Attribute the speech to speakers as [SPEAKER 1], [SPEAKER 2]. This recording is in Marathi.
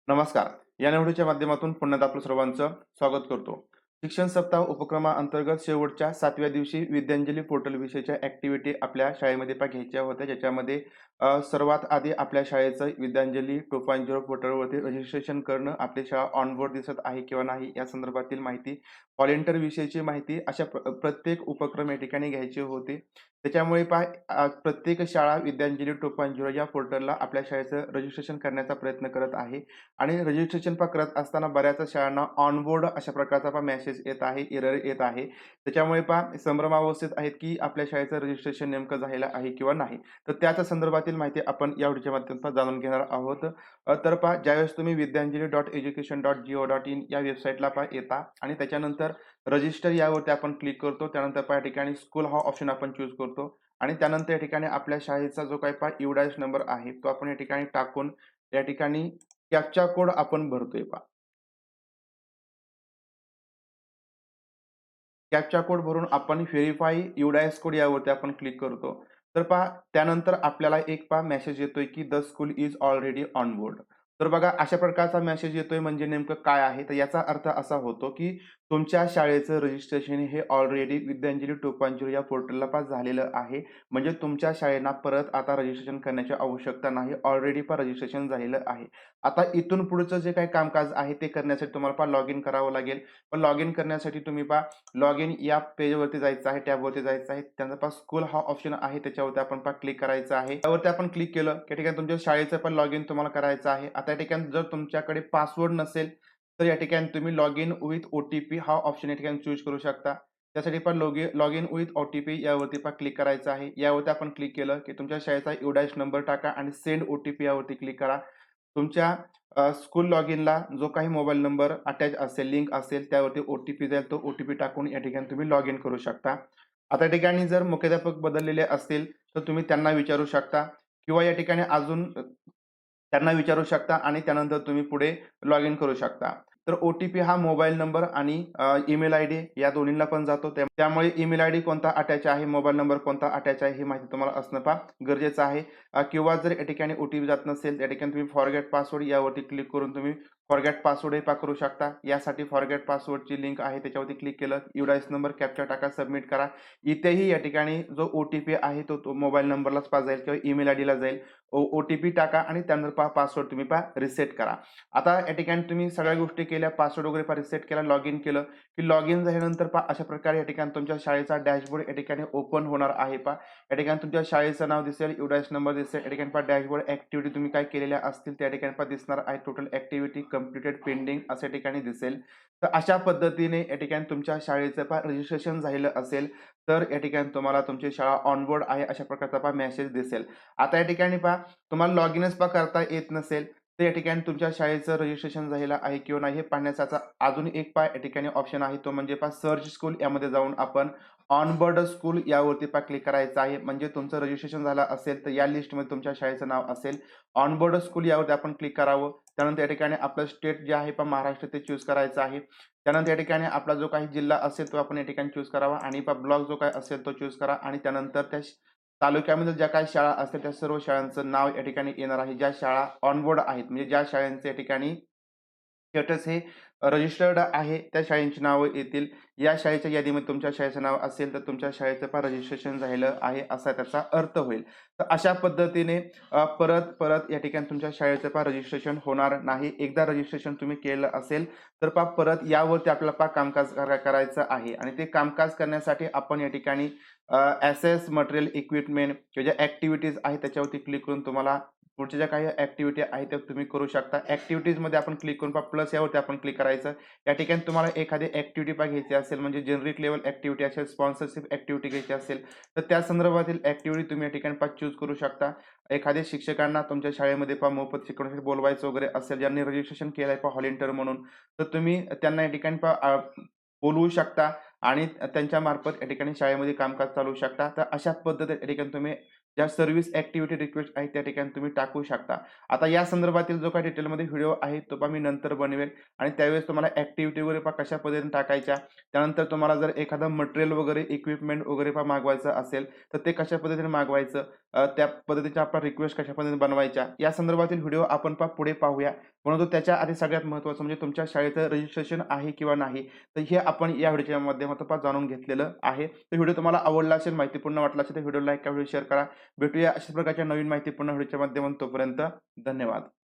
[SPEAKER 1] नमस्कार. या निवडीच्या माध्यमातून पुन्हा आपलं सर्वांचं स्वागत करतो. शिक्षण सप्ताह उपक्रमाअंतर्गत शेवटच्या 7व्या दिवशी विद्यांजली पोर्टल विषयीच्या ॲक्टिव्हिटी आपल्या शाळेमध्ये घ्यायच्या होत्या. ज्याच्यामध्ये सर्वात आधी आपल्या शाळेचं विद्यांजली 2.0 पोर्टलवरती रजिस्ट्रेशन करणं, आपली शाळा ऑन बोर्ड दिसत आहे किंवा नाही या संदर्भातील माहिती, व्हॉलंटिअर विषयीची माहिती अशा प्रत्येक उपक्रम या ठिकाणी घ्यायचे होते. त्याच्यामुळे प्रत्येक शाळा विद्यांजली 2.0 या पोर्टलला आपल्या शाळेचं रजिस्ट्रेशन करण्याचा प्रयत्न करत आहे. आणि रजिस्ट्रेशन करत असताना बऱ्याच शाळांना ऑन बोर्ड अशा प्रकारचा मेसेज येत आहे, एरर येत आहे. त्याच्यामुळे संभ्रमावस्थेत आहेत, की आपल्या शाळेचं रजिस्ट्रेशन नेमकं झालेलं आहे किंवा नाही. तर त्याच्या संदर्भातील माहिती आपण या व्हिडिओच्या माध्यमातून जाणून घेणार आहोत. तर ज्यावेळेस तुम्ही vidyанjali.education.go.in या वेबसाईटला येता आणि त्याच्यानंतर रजिस्टर यावरती आपण क्लिक करतो. त्यानंतर या ठिकाणी स्कूल हा ऑप्शन आपण चूज करतो आणि त्यानंतर या ठिकाणी आपल्या शाळेचा जो काही UDAS नंबर आहे तो आपण या ठिकाणी टाकून या ठिकाणी कॅप्चा कोड आपण भरतोय कॅप्चा कोड भरून आपण व्हेरिफाय UDAS कोड यावरती आपण क्लिक करतो. तर त्यानंतर आपल्याला एक मेसेज येतोय, की the school is already on board. तर बघा अशा प्रकारचा मेसेज येतोय म्हणजे नेमकं काय आहे? तर याचा अर्थ असा होतो, की तुमच्या शाळेचं रजिस्ट्रेशन हे ऑलरेडी विद्यांजली 2.0 या पोर्टलला झालेलं आहे. म्हणजे तुमच्या शाळेला परत आता रजिस्ट्रेशन करण्याची आवश्यकता नाही. ऑलरेडी रजिस्ट्रेशन झालेलं आहे. आता इथून पुढचं जे काही कामकाज आहे ते करण्यासाठी तुम्हाला लॉग इन करावं लागेल. पण लॉग इन करण्यासाठी तुम्ही लॉग इन या पेजवरती जायचं आहे, टॅबवरती जायचं आहे. त्यानंतर स्कूल हा ऑप्शन आहे त्याच्यावरती आपण क्लिक करायचं आहे. त्यावरती आपण क्लिक केलं या ठिकाणी तुमच्या शाळेचं लॉग इन तुम्हाला करायचं आहे. आता या ठिकाणी जर तुमच्याकडे पासवर्ड नसेल तर या ठिकाणी तुम्ही लॉग इन विथ OTP हा ऑप्शन या ठिकाणी चूज करू शकता. त्यासाठी लॉग इन विथ OTP यावरती क्लिक करायचं आहे. यावरती आपण क्लिक केलं की तुमच्या शाळेचा UDAS नंबर टाका आणि सेंड OTP यावरती क्लिक करा. तुमच्या स्कूल लॉग इनला जो काही मोबाईल नंबर अटॅच असेल, लिंक असेल त्यावरती OTP जाईल. तो OTP टाकून या ठिकाणी तुम्ही लॉग इन करू शकता. आता या ठिकाणी जर मुख्याध्यापक बदललेले असतील तर तुम्ही त्यांना विचारू शकता किंवा या ठिकाणी अजून त्यांना विचारू शकता आणि त्यानंतर तुम्ही पुढे लॉग इन करू शकता. तर OTP हा मोबाईल नंबर आणि ईमेल आयडी या दोन्हीला पण जातो. त्यामुळे ईमेल आयडी कोणता अटॅच आहे, मोबाईल नंबर कोणता अटॅच आहे ही माहिती तुम्हाला असणं गरजेचं आहे. किंवा जर या ठिकाणी OTP जात नसेल त्या ठिकाणी तुम्ही फॉरगेट पासवर्ड यावरती क्लिक करून तुम्ही फॉरगेट पासवर्ड हे करू शकता. यासाठी फॉरगेट पासवर्डची लिंक आहे त्याच्यावरती क्लिक केलं, UDAS नंबर कॅप्चा टाका, सबमिट करा. इथेही या ठिकाणी जो OTP आहे तो मोबाईल नंबरलाच जाईल किंवा ईमेल आयडीला जाईल. OTP टाका आणि त्यानंतर पासवर्ड तुम्ही रिसेट करा. आता या ठिकाणी तुम्ही सगळ्या गोष्टी केल्या, पासवर्ड वगैरे रिसेट केला, लॉग इन केलं की लॉग इन झाल्यानंतर अशा प्रकारे या ठिकाणी तुमच्या शाळेचा डॅशबोर्ड या ठिकाणी ओपन होणार आहे. या ठिकाणी तुमच्या शाळेचं नाव दिसेल, UDAS नंबर दिसेल. या ठिकाणी डॅशबोर्ड ॲक्टिव्हिटी तुम्ही काय केलेल्या असतील त्या ठिकाणी दिसणार आहे. टोटल ॲक्टिव्हिटी कंप्लीटेड पेंडिंग अशा ठिकाणी दिसेल. तर अशा पद्धतीने या ठिकाणी तुमच्या शाळेचं रजिस्ट्रेशन झालेलं असेल तर या ठिकाणी तुम्हाला तुमची शाळा ऑन बोर्ड आहे अशा प्रकारचा मेसेज दिसेल. आता या ठिकाणी तुम्हाला लॉग इनच करता येत नसेल तर या ठिकाणी तुमच्या शाळेचं रजिस्ट्रेशन झालेलं आहे किंवा नाही हे पाहण्याचा अजून एक या ठिकाणी ऑप्शन आहे. तो म्हणजे सर्च स्कूल यामध्ये जाऊन आपण ऑन बोर्ड स्कूल यावरती क्लिक करायचं आहे. म्हणजे तुमचं रजिस्ट्रेशन झालं असेल तर या लिस्टमध्ये तुमच्या शाळेचं नाव असेल. ऑन बोर्ड स्कूल यावरती आपण क्लिक करावं. त्यानंतर या ठिकाणी आपलं स्टेट जे आहे महाराष्ट्र ते चूज करायचं आहे. त्यानंतर या ठिकाणी आपला जो काही जिल्हा असेल तो आपण या ठिकाणी चूज करावा आणि ब्लॉक जो काही असेल तो चूज करा आणि त्यानंतर त्या तालुक्यामध्ये ज्या काही शाळा असतील त्या सर्व शाळांचं नाव या ठिकाणी येणार आहे. ज्या शाळा ऑन बोर्ड आहेत म्हणजे ज्या शाळांचे या ठिकाणी स्टेटस हे रजिस्टर्ड आहे त्या शाळेंची नावं येतील. या शाळेच्या यादीमध्ये तुमच्या शाळेचं नाव असेल तर तुमच्या शाळेचं रजिस्ट्रेशन झालेलं आहे असा त्याचा अर्थ होईल. तर अशा पद्धतीने परत या ठिकाणी तुमच्या शाळेचं रजिस्ट्रेशन होणार नाही. एकदा रजिस्ट्रेशन तुम्ही केलं असेल तर परत यावरती आपल्याला कामकाज करायचं आहे आणि ते कामकाज करण्यासाठी आपण या ठिकाणी ॲसेस मटेरियल इक्विपमेंट किंवा ज्या ॲक्टिव्हिटीज आहेत त्याच्यावरती क्लिक करून तुम्हाला पुढच्या ज्या काही ॲक्टिव्हिटी आहेत त्या तुम्ही करू शकता. ॲक्टिव्हिटीजमध्ये आपण क्लिक करून प्लस यावरती आपण क्लिक करायचं. या ठिकाणी तुम्हाला एखादी ॲक्टिव्हिटी घ्यायची असेल म्हणजे जेनरिक लेवल ॲक्टिव्हिटी असेल, स्पॉन्सरशिप ॲक्टिव्हिटी घ्यायची असेल तर त्या संदर्भातील ॲक्टिव्हिटी तुम्ही या ठिकाणी चूज करू शकता. एखाद्या शिक्षकांना तुमच्या शाळेमध्ये मोफत शिकवण्यासाठी बोलवायचं वगैरे असेल, ज्यांनी रजिस्ट्रेशन केलंय व्हॉलंटिअर म्हणून तर तुम्ही त्यांना या ठिकाणी बोलवू शकता आणि त्यांच्या मार्फत या ठिकाणी शाळेमध्ये कामकाज चालवू शकता. तर अशा पद्धतीने या ठिकाणी तुम्ही ज्या सर्व्हिस ॲक्टिव्हिटी रिक्वेस्ट आहे त्या ठिकाणी तुम्ही टाकू शकता. आता या संदर्भातील जो काही डिटेलमध्ये व्हिडिओ आहे तो मी नंतर बनवेल आणि त्यावेळेस तुम्हाला ॲक्टिव्हिटी वगैरे कशा पद्धतीने टाकायच्या, त्यानंतर तुम्हाला जर एखादं मटेरियल वगैरे इक्विपमेंट वगैरे मागवायचं असेल तर ते कशा पद्धतीने मागवायचं, त्या पद्धतीच्या आपला रिक्वेस्ट कशा पद्धतीने बनवायच्या या संदर्भातील व्हिडिओ आपण पुढे पाहूया. परंतु त्याच्या आधी सगळ्यात महत्त्वाचं म्हणजे तुमच्या शाळेचं रजिस्ट्रेशन आहे किंवा नाही. तर हे आपण या व्हिडिओच्या माध्यमातून जाणून घेतलेलं आहे. तर व्हिडिओ तुम्हाला आवडला असेल, माहितीपूर्ण वाटला असेल तर व्हिडिओ लाईक करा, व्हिडिओ शेअर करा. भेटूया अशाच प्रकारच्या नवीन माहितीपूर्ण व्हिडिओच्या माध्यमातून. तोपर्यंत धन्यवाद.